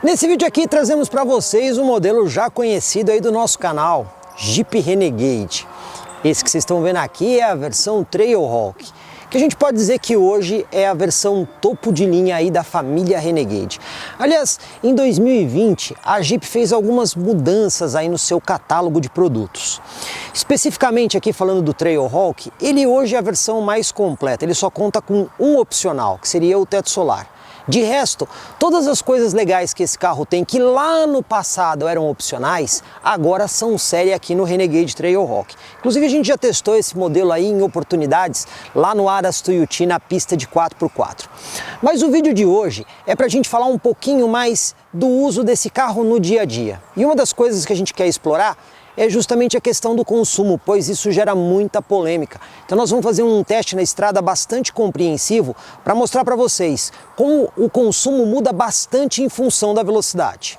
Nesse vídeo aqui trazemos para vocês um modelo já conhecido aí do nosso canal, Jeep Renegade. Esse que vocês estão vendo aqui é a versão Trailhawk, que a gente pode dizer que hoje é a versão topo de linha aí da família Renegade. Aliás, em 2020 a Jeep fez algumas mudanças aí no seu catálogo de produtos. Especificamente aqui falando do Trailhawk, ele hoje é a versão mais completa, ele só conta com um opcional, que seria o teto solar. De resto, todas as coisas legais que esse carro tem, que lá no passado eram opcionais, agora são série aqui no Renegade Trailhawk. Inclusive a gente já testou esse modelo aí em oportunidades lá no Aras Tuiuti na pista de 4x4. Mas o vídeo de hoje é para a gente falar um pouquinho mais do uso desse carro no dia a dia. E uma das coisas que a gente quer explorar é justamente a questão do consumo, pois isso gera muita polêmica. Então nós vamos fazer um teste na estrada bastante compreensivo para mostrar para vocês como o consumo muda bastante em função da velocidade.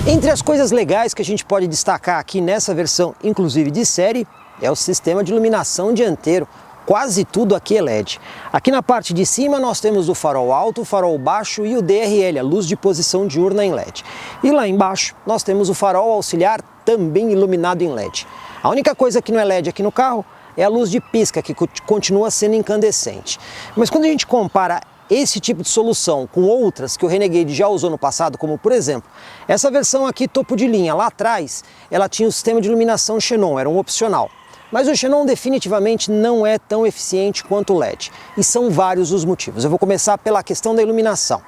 Entre as coisas legais que a gente pode destacar aqui nessa versão, inclusive de série, é o sistema de iluminação dianteiro. Quase tudo aqui é LED. Aqui na parte de cima nós temos o farol alto, o farol baixo e o DRL, a luz de posição diurna em LED. E lá embaixo nós temos o farol auxiliar também iluminado em LED. A única coisa que não é LED aqui no carro é a luz de pisca, que continua sendo incandescente. Mas quando a gente compara esse tipo de solução com outras que o Renegade já usou no passado, como por exemplo, essa versão aqui topo de linha, lá atrás, ela tinha o sistema de iluminação xenon, era um opcional. Mas o xenon definitivamente não é tão eficiente quanto o LED, e são vários os motivos. Eu vou começar pela questão da iluminação.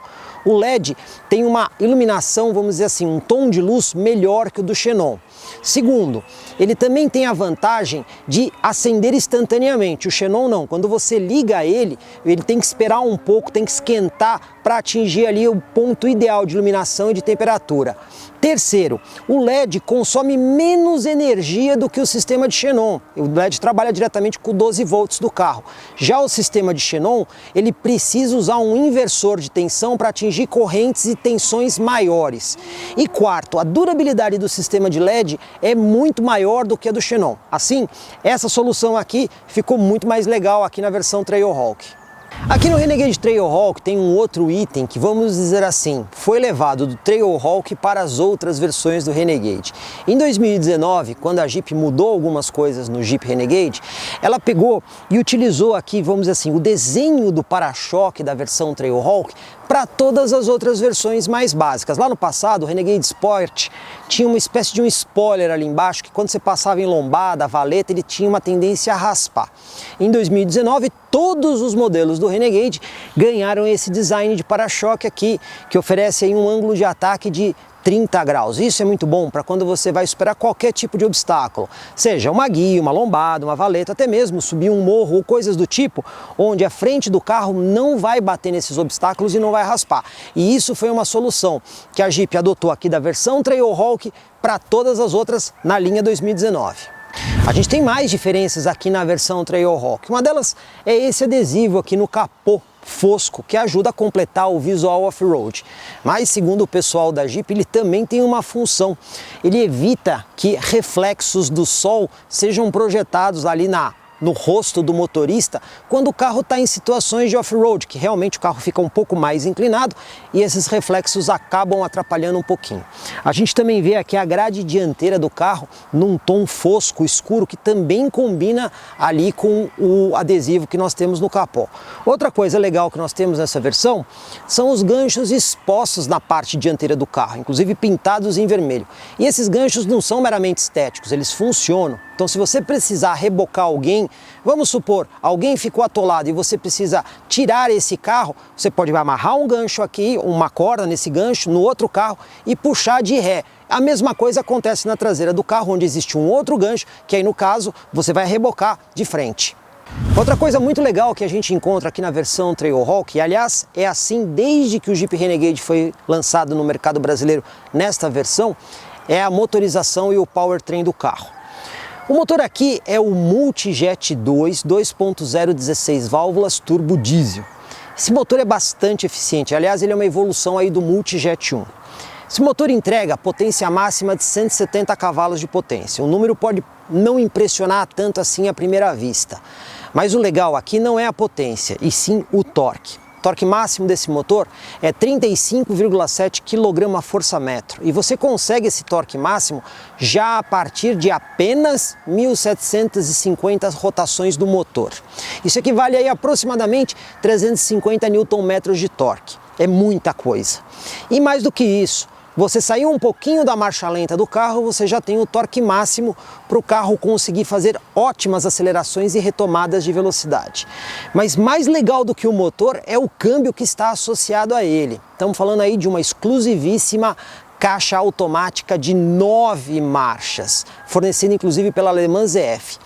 O LED tem uma iluminação, vamos dizer assim, um tom de luz melhor que o do xenon. Segundo, ele também tem a vantagem de acender instantaneamente. O xenon não, quando você liga ele tem que esperar um pouco, tem que esquentar para atingir ali o ponto ideal de iluminação e de temperatura. Terceiro, o LED consome menos energia do que o sistema de xenon. O LED trabalha diretamente com 12 volts do carro. Já o sistema de xenon, ele precisa usar um inversor de tensão para atingir correntes e tensões maiores. E quarto, a durabilidade do sistema de LED é muito maior do que a do xenon. Assim, essa solução aqui ficou muito mais legal aqui na versão Trailhawk. Aqui no Renegade Trailhawk tem um outro item que, vamos dizer assim, foi levado do Trailhawk para as outras versões do Renegade. Em 2019, quando a Jeep mudou algumas coisas no Jeep Renegade, ela pegou e utilizou aqui, vamos dizer assim, o desenho do para-choque da versão Trailhawk para todas as outras versões mais básicas. Lá no passado, o Renegade Sport tinha uma espécie de um spoiler ali embaixo, que quando você passava em lombada, valeta, ele tinha uma tendência a raspar. Em 2019, todos os modelos do Renegade ganharam esse design de para-choque aqui, que oferece aí um ângulo de ataque de 30 graus. Isso é muito bom para quando você vai superar qualquer tipo de obstáculo, seja uma guia, uma lombada, uma valeta, até mesmo subir um morro ou coisas do tipo, onde a frente do carro não vai bater nesses obstáculos e não vai raspar. E isso foi uma solução que a Jeep adotou aqui da versão Trailhawk para todas as outras na linha 2019. A gente tem mais diferenças aqui na versão Trailhawk. Uma delas é esse adesivo aqui no capô fosco, que ajuda a completar o visual off-road. Mas segundo o pessoal da Jeep, ele também tem uma função. Ele evita que reflexos do sol sejam projetados ali no rosto do motorista quando o carro está em situações de off-road, que realmente o carro fica um pouco mais inclinado e esses reflexos acabam atrapalhando um pouquinho. A gente também vê aqui a grade dianteira do carro num tom fosco, escuro, que também combina ali com o adesivo que nós temos no capô. Outra coisa legal que nós temos nessa versão são os ganchos expostos na parte dianteira do carro, inclusive pintados em vermelho. E esses ganchos não são meramente estéticos, eles funcionam. Então, se você precisar rebocar alguém, vamos supor, alguém ficou atolado e você precisa tirar esse carro, você pode amarrar um gancho aqui, uma corda nesse gancho, no outro carro e puxar de ré. A mesma coisa acontece na traseira do carro, onde existe um outro gancho, que aí no caso você vai rebocar de frente. Outra coisa muito legal que a gente encontra aqui na versão Trailhawk, e aliás é assim desde que o Jeep Renegade foi lançado no mercado brasileiro nesta versão, é a motorização e o powertrain do carro. O motor aqui é o Multijet 2 2.0 16 válvulas turbo diesel. Esse motor é bastante eficiente, aliás ele é uma evolução aí do Multijet 1. Esse motor entrega potência máxima de 170 cavalos de potência. O número pode não impressionar tanto assim à primeira vista. Mas o legal aqui não é a potência, e sim o torque. torque máximo desse motor é 35,7 kgfm e você consegue esse torque máximo já a partir de apenas 1.750 rotações do motor. Isso equivale aí a aproximadamente 350 Nm de torque. É muita coisa. E mais do que isso, você saiu um pouquinho da marcha lenta do carro, você já tem o torque máximo para o carro conseguir fazer ótimas acelerações e retomadas de velocidade. Mas mais legal do que o motor é o câmbio que está associado a ele. Estamos falando aí de uma exclusivíssima caixa automática de 9 marchas, fornecida inclusive pela alemã ZF.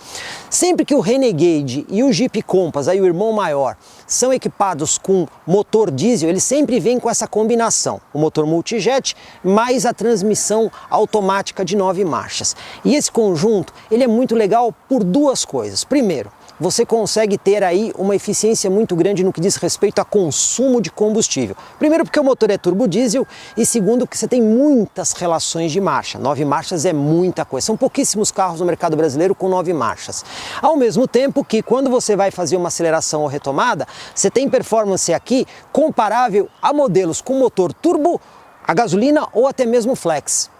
Sempre que o Renegade e o Jeep Compass, aí o irmão maior, são equipados com motor diesel, eles sempre vêm com essa combinação, o motor multijet mais a transmissão automática de 9 marchas. E esse conjunto, ele é muito legal por duas coisas. Primeiro, você consegue ter aí uma eficiência muito grande no que diz respeito a consumo de combustível. Primeiro porque o motor é turbo diesel e segundo que você tem muitas relações de marcha. 9 marchas é muita coisa, são pouquíssimos carros no mercado brasileiro com 9 marchas. Ao mesmo tempo que quando você vai fazer uma aceleração ou retomada, você tem performance aqui comparável a modelos com motor turbo, a gasolina ou até mesmo flex.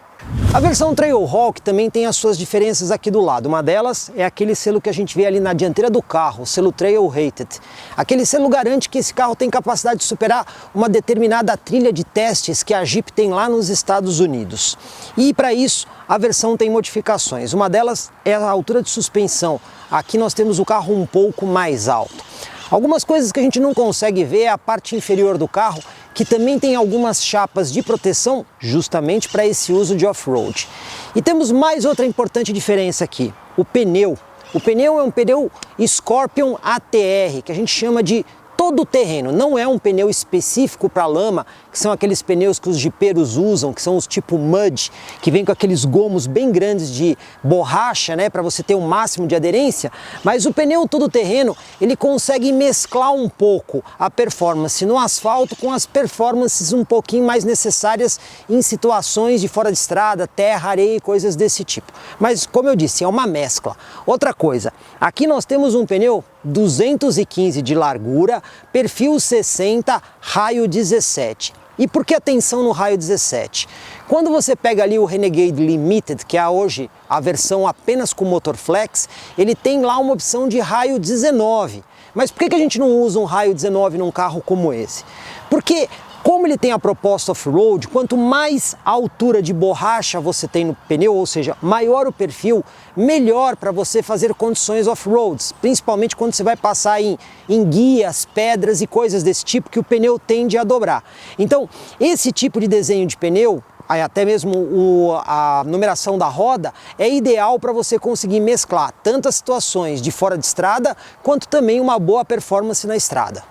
A versão Trailhawk também tem as suas diferenças aqui do lado. Uma delas é aquele selo que a gente vê ali na dianteira do carro, o selo Trail Rated. Aquele selo garante que esse carro tem capacidade de superar uma determinada trilha de testes que a Jeep tem lá nos Estados Unidos. E para isso, a versão tem modificações. Uma delas é a altura de suspensão. Aqui nós temos o carro um pouco mais alto. Algumas coisas que a gente não consegue ver é a parte inferior do carro, que também tem algumas chapas de proteção justamente para esse uso de off-road. E temos mais outra importante diferença aqui, o pneu. O pneu é um pneu Scorpion ATR, que a gente chama de todo terreno, não é um pneu específico para lama, que são aqueles pneus que os jipeiros usam, que são os tipo mud, que vem com aqueles gomos bem grandes de borracha, né, para você ter o máximo de aderência, mas o pneu todo terreno, ele consegue mesclar um pouco a performance no asfalto com as performances um pouquinho mais necessárias em situações de fora de estrada, terra, areia e coisas desse tipo. Mas como eu disse, é uma mescla. Outra coisa, aqui nós temos um pneu 215 de largura, perfil 60, raio 17. E por que atenção no raio 17? Quando você pega ali o Renegade Limited, que é hoje a versão apenas com motor flex, ele tem lá uma opção de raio 19. Mas por que a gente não usa um raio 19 num carro como esse? Porque como ele tem a proposta off-road, quanto mais altura de borracha você tem no pneu, ou seja, maior o perfil, melhor para você fazer condições off-roads, principalmente quando você vai passar em guias, pedras e coisas desse tipo que o pneu tende a dobrar. Então, esse tipo de desenho de pneu, até mesmo a numeração da roda, é ideal para você conseguir mesclar tanto as situações de fora de estrada, quanto também uma boa performance na estrada.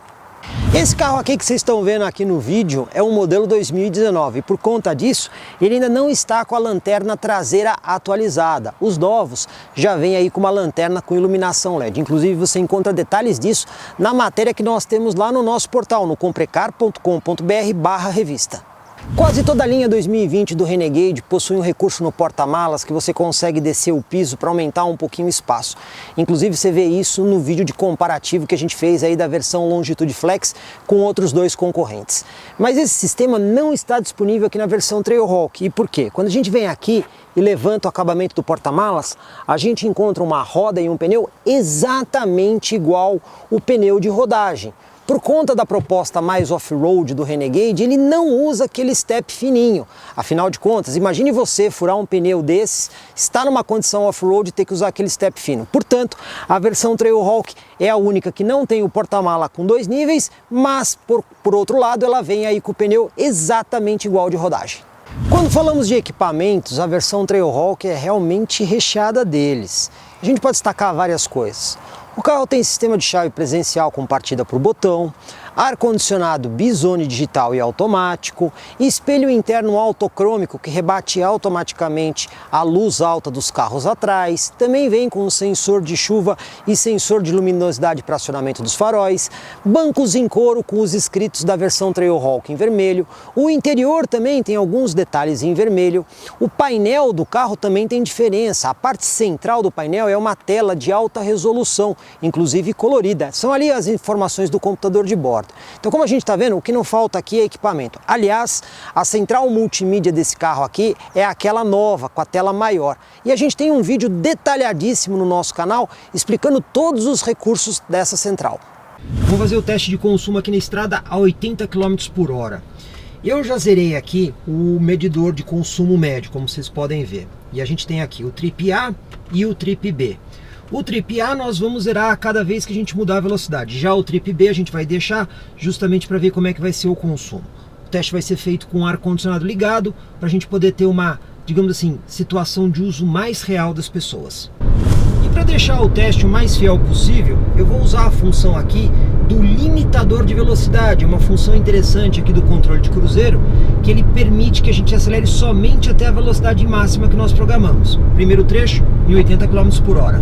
Esse carro aqui que vocês estão vendo aqui no vídeo é um modelo 2019 e por conta disso ele ainda não está com a lanterna traseira atualizada. Os novos já vêm aí com uma lanterna com iluminação LED. Inclusive você encontra detalhes disso na matéria que nós temos lá no nosso portal, no comprecar.com.br/revista. Quase toda a linha 2020 do Renegade possui um recurso no porta-malas que você consegue descer o piso para aumentar um pouquinho o espaço. Inclusive você vê isso no vídeo de comparativo que a gente fez aí da versão Longitude Flex com outros dois concorrentes. Mas esse sistema não está disponível aqui na versão Trailhawk. E por quê? Quando a gente vem aqui e levanta o acabamento do porta-malas, a gente encontra uma roda e um pneu exatamente igual o pneu de rodagem. Por conta da proposta mais off-road do Renegade, ele não usa aquele step fininho. Afinal de contas, imagine você furar um pneu desses, estar numa condição off-road e ter que usar aquele step fino. Portanto, a versão Trailhawk é a única que não tem o porta-mala com 2 níveis, mas por outro lado ela vem aí com o pneu exatamente igual de rodagem. Quando falamos de equipamentos, a versão Trailhawk é realmente recheada deles. A gente pode destacar várias coisas. O carro tem sistema de chave presencial com partida por botão, ar-condicionado bizone digital e automático, espelho interno autocrômico que rebate automaticamente a luz alta dos carros atrás, também vem com um sensor de chuva e sensor de luminosidade para acionamento dos faróis, bancos em couro com os escritos da versão Trailhawk em vermelho, o interior também tem alguns detalhes em vermelho, o painel do carro também tem diferença, a parte central do painel é uma tela de alta resolução, inclusive colorida, são ali as informações do computador de bordo. bordo. Então, como a gente está vendo, o que não falta aqui é equipamento. Aliás, a central multimídia desse carro aqui é aquela nova, com a tela maior. E a gente tem um vídeo detalhadíssimo no nosso canal explicando todos os recursos dessa central. Vou fazer o teste de consumo aqui na estrada a 80 km por hora. Eu já zerei aqui o medidor de consumo médio, como vocês podem ver. E a gente tem aqui o trip A e o trip B. O trip A nós vamos zerar a cada vez que a gente mudar a velocidade. Já o trip B a gente vai deixar justamente para ver como é que vai ser o consumo. O teste vai ser feito com o ar-condicionado ligado, para a gente poder ter uma, digamos assim, situação de uso mais real das pessoas. E para deixar o teste o mais fiel possível, eu vou usar a função aqui do limitador de velocidade, uma função interessante aqui do controle de cruzeiro, que ele permite que a gente acelere somente até a velocidade máxima que nós programamos. Primeiro trecho, em 80 km por hora.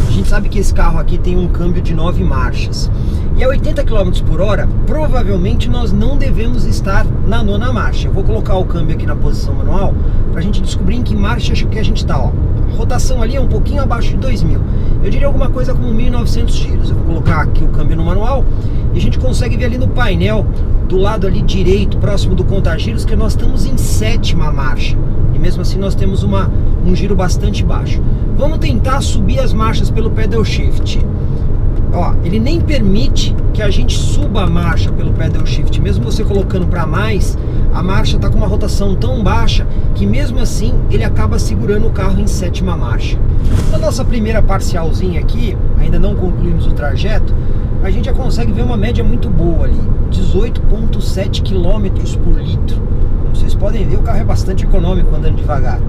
A gente sabe que esse carro aqui tem um câmbio de 9 marchas. E a 80 km por hora, provavelmente nós não devemos estar na 9ª marcha. Eu vou colocar o câmbio aqui na posição manual, para a gente descobrir em que marcha que a gente está. A rotação ali é um pouquinho abaixo de 2000. Eu diria alguma coisa como 1900 giros. Eu vou colocar aqui o câmbio no manual e a gente consegue ver ali no painel, do lado ali direito, próximo do conta-giros, que nós estamos em 7ª marcha. E mesmo assim nós temos um giro bastante baixo. Vamos tentar subir as marchas pelo pedal shift. Ó, ele nem permite que a gente suba a marcha pelo pedal shift. Mesmo você colocando para mais, a marcha está com uma rotação tão baixa que mesmo assim ele acaba segurando o carro em 7ª marcha. Na nossa primeira parcialzinha aqui, ainda não concluímos o trajeto, a gente já consegue ver uma média muito boa ali, 18,7 km por litro. Como vocês podem ver, o carro é bastante econômico andando devagar.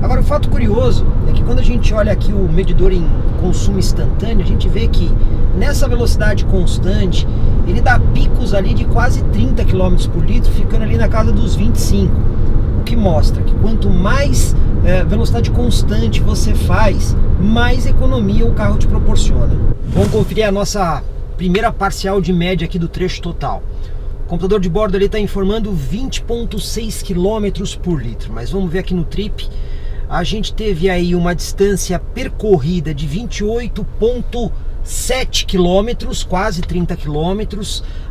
Agora, o fato curioso é que quando a gente olha aqui o medidor em consumo instantâneo, a gente vê que nessa velocidade constante, ele dá picos ali de quase 30 km por litro, ficando ali na casa dos 25. O que mostra que quanto mais velocidade constante você faz, mais economia o carro te proporciona. Vamos conferir a nossa primeira parcial de média aqui do trecho total. O computador de bordo está informando 20,6 km por litro, mas vamos ver aqui no trip. A gente teve aí uma distância percorrida de 28,7 km, quase 30 km.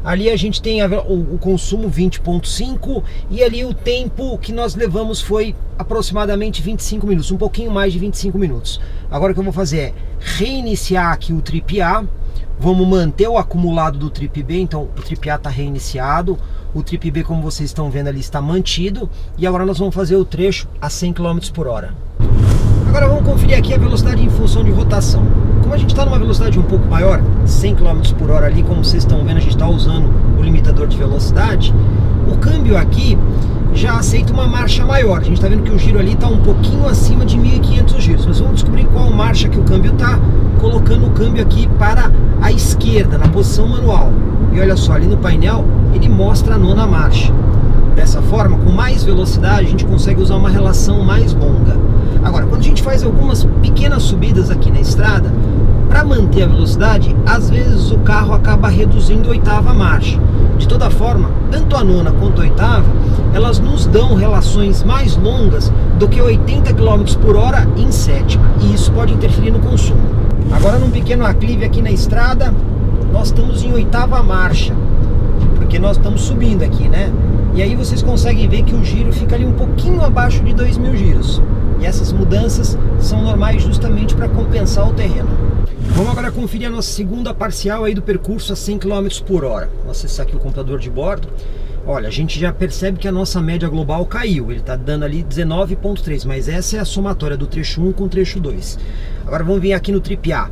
Ali a gente tem o consumo 20,5 e ali o tempo que nós levamos foi aproximadamente 25 minutos, um pouquinho mais de 25 minutos. Agora o que eu vou fazer é reiniciar aqui o trip A. Vamos manter o acumulado do trip B, então o trip A está reiniciado, o trip B, como vocês estão vendo ali, está mantido. E agora nós vamos fazer o trecho a 100 km por hora. Agora vamos conferir aqui a velocidade em função de rotação. Como a gente está numa velocidade um pouco maior, 100 km por hora ali, como vocês estão vendo, a gente está usando o limitador de velocidade. O câmbio aqui já aceita uma marcha maior. A gente está vendo que o giro ali está um pouquinho acima de 1.500 giros. Nós vamos descobrir qual marcha que o câmbio está, colocando o câmbio aqui para a esquerda, na posição manual. E olha só, ali no painel ele mostra a 9ª marcha. Dessa forma, com mais velocidade, a gente consegue usar uma relação mais longa. Agora, quando a gente faz algumas pequenas subidas aqui na estrada, para manter a velocidade, às vezes o carro acaba reduzindo a 8ª marcha. De toda forma, tanto a 9ª quanto a 8ª, elas nos dão relações mais longas do que 80 km por hora em 7ª, e isso pode interferir no consumo. Agora, num pequeno aclive aqui na estrada, nós estamos em 8ª marcha, porque nós estamos subindo aqui, né? E aí vocês conseguem ver que o giro fica ali um pouquinho abaixo de 2.000 giros. E essas mudanças são normais justamente para compensar o terreno. Vamos agora conferir a nossa segunda parcial aí do percurso a 100 km por hora. Vou acessar aqui o computador de bordo. Olha, a gente já percebe que a nossa média global caiu. Ele está dando ali 19,3, mas essa é a somatória do trecho 1 com o trecho 2. Agora vamos vir aqui no trip A.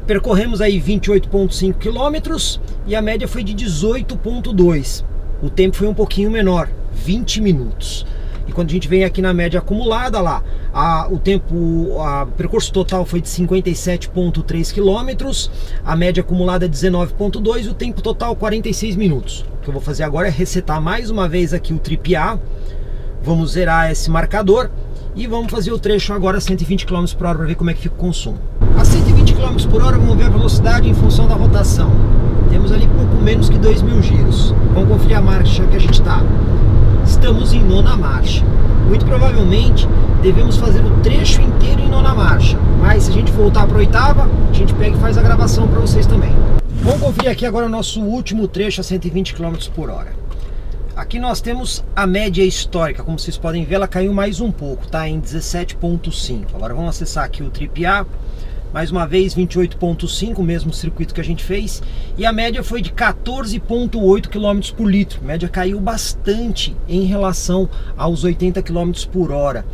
Percorremos aí 28,5 km e a média foi de 18,2. O tempo foi um pouquinho menor, 20 minutos. E quando a gente vem aqui na média acumulada lá, o percurso total foi de 57,3 km, a média acumulada é 19,2 e o tempo total 46 minutos. O que eu vou fazer agora é resetar mais uma vez aqui o trip A. Vamos zerar esse marcador e vamos fazer o trecho agora a 120 km por hora para ver como é que fica o consumo. A 120 km por hora vamos ver a velocidade em função da rotação. Temos ali pouco menos que 2.000 giros. Vamos conferir a marcha que a gente está. Estamos em 9ª marcha. Muito provavelmente devemos fazer o trecho inteiro em 9ª marcha. Mas se a gente voltar para a 8ª, a gente pega e faz a gravação para vocês também. Vamos conferir aqui agora o nosso último trecho a 120 km por hora. Aqui nós temos a média histórica, como vocês podem ver, ela caiu mais um pouco, tá em 17.5. Agora vamos acessar aqui o Trip A, mais uma vez 28.5, o mesmo circuito que a gente fez, e a média foi de 14.8 km por litro. A média caiu bastante em relação aos 80 km por hora.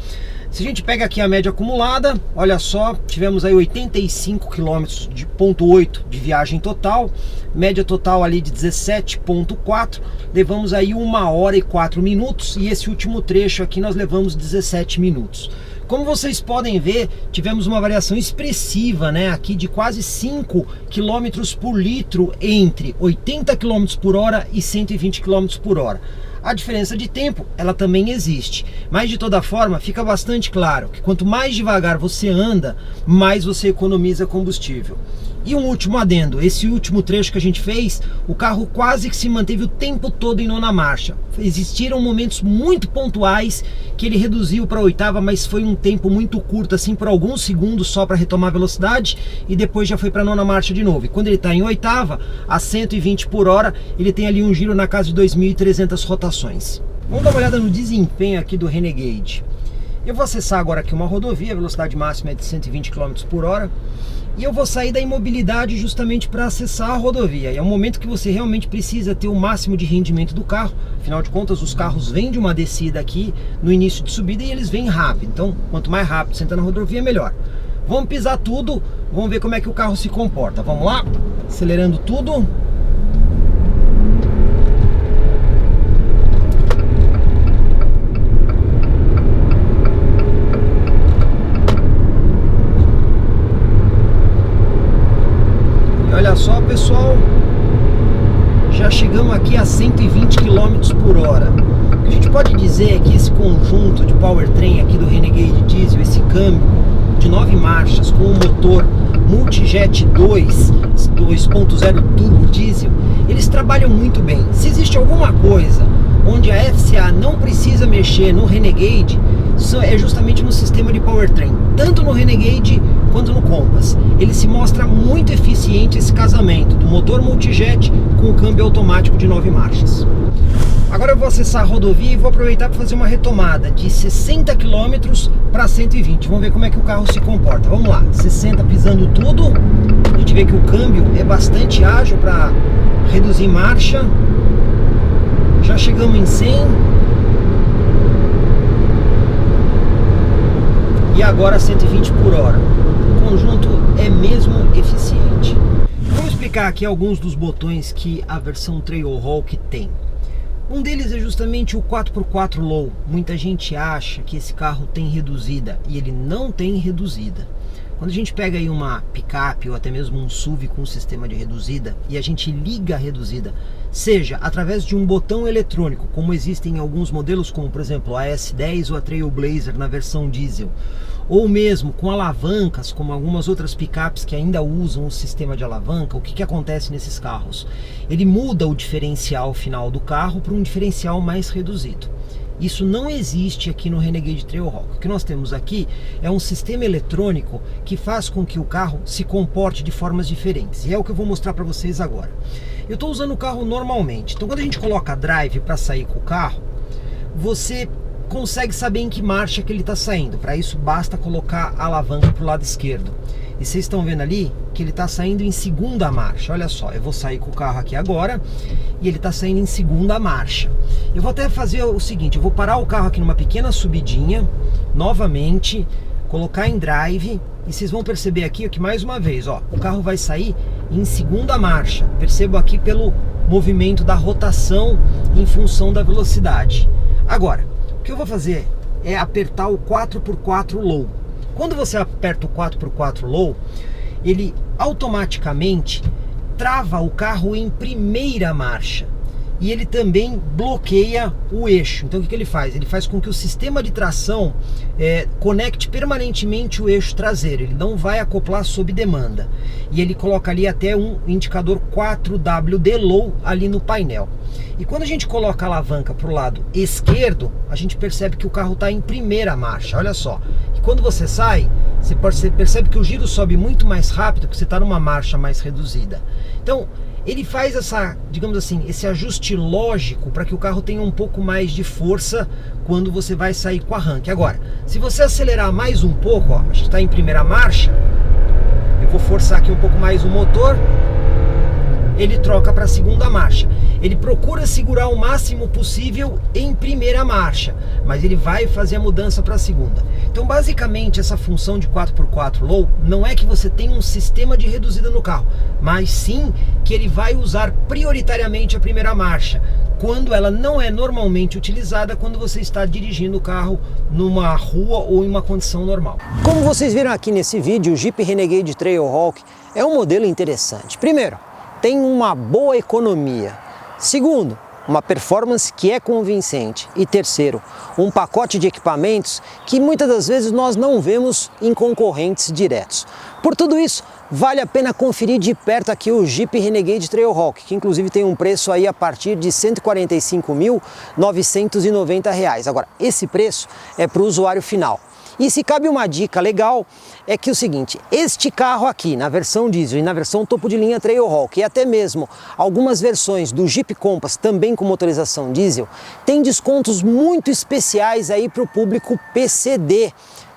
Se a gente pega aqui a média acumulada, olha só, tivemos aí 85 km de 0,8 de viagem total, média total ali de 17.4, levamos aí 1 hora e 4 minutos, e esse último trecho aqui nós levamos 17 minutos. Como vocês podem ver, tivemos uma variação expressiva, né, aqui de quase 5 km por litro entre 80 km por hora e 120 km por hora. A diferença de tempo, ela também existe, mas de toda forma fica bastante claro que quanto mais devagar você anda, mais você economiza combustível. E um último adendo, esse último trecho que a gente fez, o carro quase que se manteve o tempo todo em 9ª marcha. Existiram momentos muito pontuais que ele reduziu para a 8ª, mas foi um tempo muito curto, assim, por alguns segundos só para retomar a velocidade, e depois já foi para a 9ª marcha de novo. E quando ele está em 8ª, a 120 por hora, ele tem ali um giro na casa de 2.300 rotações. Vamos dar uma olhada no desempenho aqui do Renegade. Eu vou acessar agora aqui uma rodovia, a velocidade máxima é de 120 km por hora. E eu vou sair da imobilidade justamente para acessar a rodovia. E é um momento que você realmente precisa ter o máximo de rendimento do carro. Afinal de contas, os carros vêm de uma descida aqui no início de subida e eles vêm rápido. Então, quanto mais rápido você entra na rodovia, melhor. Vamos pisar tudo, vamos ver como é que o carro se comporta. Vamos lá, acelerando tudo. Olha só, pessoal, já chegamos aqui a 120 km por hora. O que a gente pode dizer é que esse conjunto de powertrain aqui do Renegade Diesel, esse câmbio de 9 marchas com o motor Multijet 2.0 turbo diesel, eles trabalham muito bem. Se existe alguma coisa onde a FCA não precisa mexer no Renegade, é justamente no sistema de powertrain, tanto no Renegade quanto no Compass. Ele se mostra muito eficiente, esse casamento do motor Multijet com o câmbio automático de 9 marchas. Agora eu vou acessar a rodovia e vou aproveitar para fazer uma retomada de 60 km para 120. Vamos ver como é que o carro se comporta. Vamos lá, 60 pisando tudo. A gente vê que o câmbio é bastante ágil para reduzir marcha. Já chegamos em 100. E agora 120 por hora. O conjunto é mesmo eficiente. Vou explicar aqui alguns dos botões que a versão Trailhawk tem. Um deles é justamente o 4x4 Low. Muita gente acha que esse carro tem reduzida, e ele não tem reduzida. Quando a gente pega aí uma picape ou até mesmo um SUV com um sistema de reduzida e a gente liga a reduzida, seja através de um botão eletrônico, como existem em alguns modelos, como por exemplo a S10 ou a Trailblazer na versão diesel, ou mesmo com alavancas, como algumas outras picapes que ainda usam o sistema de alavanca, o que acontece nesses carros? Ele muda o diferencial final do carro para um diferencial mais reduzido. Isso não existe aqui no Renegade Trailhawk. O que nós temos aqui é um sistema eletrônico que faz com que o carro se comporte de formas diferentes. E é o que eu vou mostrar para vocês agora. Eu estou usando o carro normalmente. Então quando a gente coloca drive para sair com o carro, você consegue saber em que marcha que ele está saindo. Para isso basta colocar a alavanca para o lado esquerdo. E vocês estão vendo ali que ele está saindo em 2ª marcha. Olha só, eu vou sair com o carro aqui agora e ele está saindo em 2ª marcha. Eu vou até fazer o seguinte, eu vou parar o carro aqui numa pequena subidinha, novamente, colocar em drive, e vocês vão perceber aqui que mais uma vez, ó, o carro vai sair em 2ª marcha. Percebo aqui pelo movimento da rotação em função da velocidade. Agora, o que eu vou fazer é apertar o 4x4 Low. Quando você aperta o 4x4 Low, ele automaticamente trava o carro em 1ª marcha. E ele também bloqueia o eixo. Então o que ele faz? Ele faz com que o sistema de tração conecte permanentemente o eixo traseiro. Ele não vai acoplar sob demanda. E ele coloca ali até um indicador 4WD Low ali no painel. E quando a gente coloca a alavanca para o lado esquerdo, a gente percebe que o carro está em 1ª marcha. Olha só. E quando você sai, você percebe que o giro sobe muito mais rápido porque você está numa marcha mais reduzida. Então, ele faz essa, digamos assim, esse ajuste lógico para que o carro tenha um pouco mais de força quando você vai sair com arranque. Agora, se você acelerar mais um pouco, ó, a gente está em primeira marcha, eu vou forçar aqui um pouco mais o motor, ele troca para a segunda marcha. Ele procura segurar o máximo possível em primeira marcha, mas ele vai fazer a mudança para a segunda. Então, basicamente, essa função de 4x4 Low não é que você tem um sistema de reduzida no carro, mas sim que ele vai usar prioritariamente a primeira marcha, quando ela não é normalmente utilizada quando você está dirigindo o carro numa rua ou em uma condição normal. Como vocês viram aqui nesse vídeo, o Jeep Renegade Trailhawk é um modelo interessante. Primeiro, tem uma boa economia. Segundo, uma performance que é convincente. E terceiro, um pacote de equipamentos que muitas das vezes nós não vemos em concorrentes diretos. Por tudo isso, vale a pena conferir de perto aqui o Jeep Renegade Trailhawk, que inclusive tem um preço aí a partir de R$ 145.990. Agora, esse preço é para o usuário final. E se cabe uma dica legal, é que o seguinte, este carro aqui, na versão diesel e na versão topo de linha Trailhawk, e até mesmo algumas versões do Jeep Compass, também com motorização diesel, tem descontos muito especiais aí para o público PCD.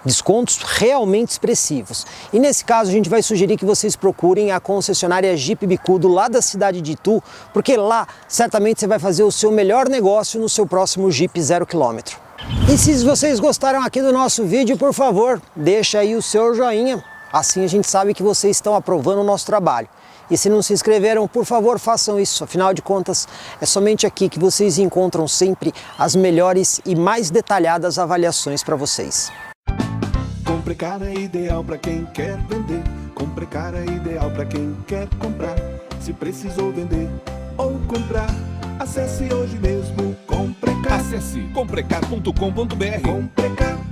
Descontos realmente expressivos. E nesse caso a gente vai sugerir que vocês procurem a concessionária Jeep Bicudo lá da cidade de Itu, porque lá certamente você vai fazer o seu melhor negócio no seu próximo Jeep 0 km. E se vocês gostaram aqui do nosso vídeo, por favor, deixa aí o seu joinha, assim a gente sabe que vocês estão aprovando o nosso trabalho. E se não se inscreveram, por favor, façam isso, afinal de contas, é somente aqui que vocês encontram sempre as melhores e mais detalhadas avaliações para vocês. Comprecar é ideal para quem quer vender, Comprecar é ideal para quem quer comprar. Se precisou vender ou comprar, acesse hoje mesmo Comprecar. Acesse comprecar.com.br. Comprecar.